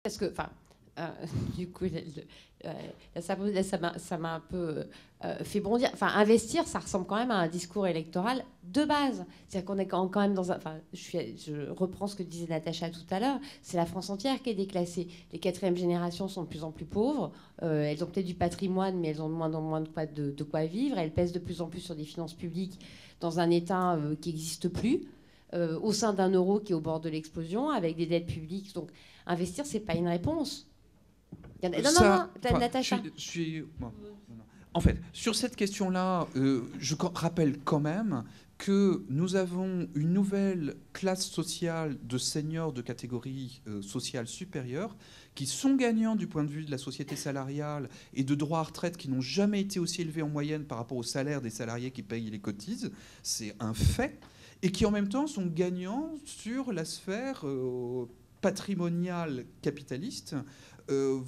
Parce que, enfin, du coup, ça m'a un peu fait bondir. Enfin, investir, ça ressemble quand même à un discours électoral de base. C'est-à-dire qu'on est quand même dans un... Enfin, je reprends ce que disait Natacha tout à l'heure. C'est la France entière qui est déclassée. Les quatrièmes générations sont de plus en plus pauvres. Elles ont peut-être du patrimoine, mais elles ont de moins en moins de quoi vivre. Elles pèsent de plus en plus sur des finances publiques dans un État qui n'existe plus. Au sein d'un euro qui est au bord de l'explosion, avec des dettes publiques. Donc, investir, c'est pas une réponse. Non, Ça, non, Natacha. bon, non. En fait, sur cette question-là, je rappelle quand même que nous avons une nouvelle classe sociale de seniors de catégorie sociale supérieure qui sont gagnants du point de vue de la société salariale et de droits à retraite qui n'ont jamais été aussi élevés en moyenne par rapport au salaire des salariés qui payent les cotises. C'est un fait. Et qui en même temps sont gagnants sur la sphère patrimoniale capitaliste. Euh,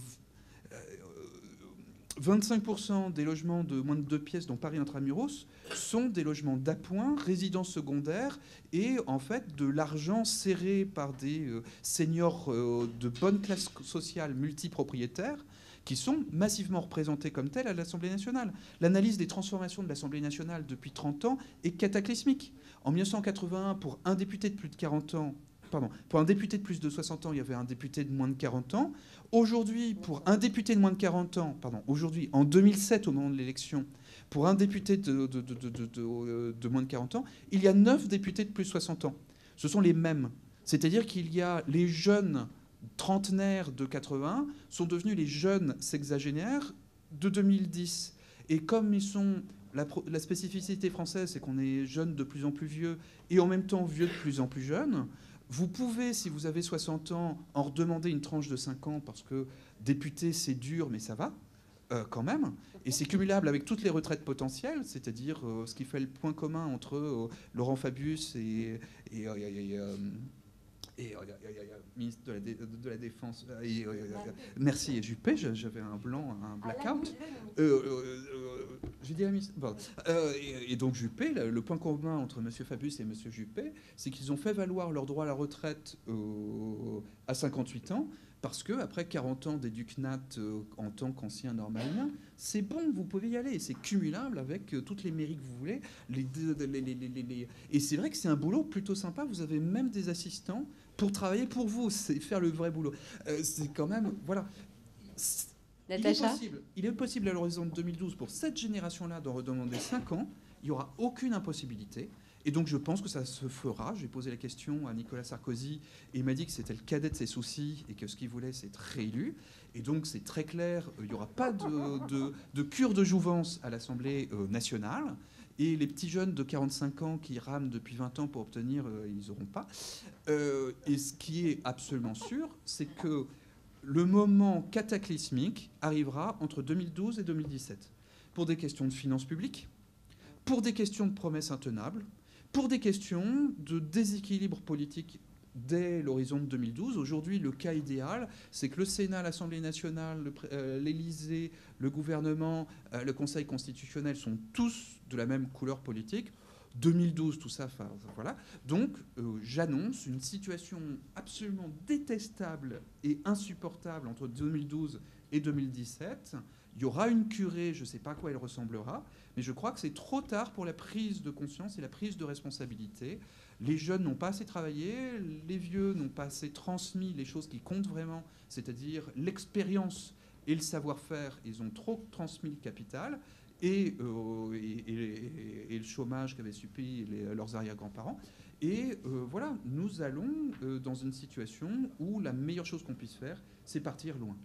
25% des logements de moins de 2 pièces dans Paris Intramuros sont des logements d'appoint, résidences secondaires et en fait de l'argent serré par des seniors de bonne classe sociale multipropriétaires qui sont massivement représentés comme tels à l'Assemblée nationale. L'analyse des transformations de l'Assemblée nationale depuis 30 ans est cataclysmique. En 1981, pour un député de plus de 40 ans, pardon, pour un député de plus de 60 ans, il y avait un député de moins de 40 ans. Aujourd'hui, pour un député de moins de 40 ans, pardon, aujourd'hui, en 2007, au moment de l'élection, pour un député de moins de 40 ans, il y a 9 députés de plus de 60 ans. Ce sont les mêmes. C'est-à-dire qu'il y a les jeunes trentenaires de 80 sont devenus les jeunes sexagénaires de 2010. Et comme ils sont... La spécificité française, c'est qu'on est jeunes de plus en plus vieux et en même temps vieux de plus en plus jeunes. Vous pouvez, si vous avez 60 ans, en redemander une tranche de 5 ans parce que député, c'est dur, mais ça va quand même. Et c'est cumulable avec toutes les retraites potentielles, c'est-à-dire ce qui fait le point commun entre Laurent Fabius et ministre de la Défense. Merci, et Juppé, j'avais un blanc, un blackout. J'ai dit la ministre. Et donc Juppé, le point commun entre M. Fabius et M. Juppé, c'est qu'ils ont fait valoir leur droit à la retraite à 58 ans, parce qu'après 40 ans d'éducnat en tant qu'ancien normalien, c'est bon, vous pouvez y aller. Et c'est cumulable avec toutes les mairies que vous voulez. Et c'est vrai que c'est un boulot plutôt sympa. Vous avez même des assistants pour travailler pour vous, c'est faire le vrai boulot. C'est quand même... Voilà. Natacha. Il est possible à l'horizon de 2012 pour cette génération-là d'en redemander 5 ans. Il n'y aura aucune impossibilité. Et donc je pense que ça se fera. J'ai posé la question à Nicolas Sarkozy et il m'a dit que c'était le cadet de ses soucis et que ce qu'il voulait, c'est être réélu. Et donc c'est très clair, il n'y aura pas de cure de jouvence à l'Assemblée nationale. Et les petits jeunes de 45 ans qui rament depuis 20 ans pour obtenir, ils n'auront pas. Et ce qui est absolument sûr, c'est que le moment cataclysmique arrivera entre 2012 et 2017. Pour des questions de finances publiques, pour des questions de promesses intenables, pour des questions de déséquilibre politique dès l'horizon de 2012. Aujourd'hui, le cas idéal, c'est que le Sénat, l'Assemblée nationale, l'Élysée, le gouvernement, le Conseil constitutionnel sont tous de la même couleur politique. 2012, tout ça, voilà. Donc, j'annonce une situation absolument détestable et insupportable entre 2012 et 2017. Il y aura une curée, je ne sais pas à quoi elle ressemblera, mais je crois que c'est trop tard pour la prise de conscience et la prise de responsabilité. Les jeunes n'ont pas assez travaillé, les vieux n'ont pas assez transmis les choses qui comptent vraiment, c'est-à-dire l'expérience et le savoir-faire. Ils ont trop transmis le capital et le chômage qu'avaient subi leurs arrière-grands-parents. Et voilà, nous allons dans une situation où la meilleure chose qu'on puisse faire, c'est partir loin.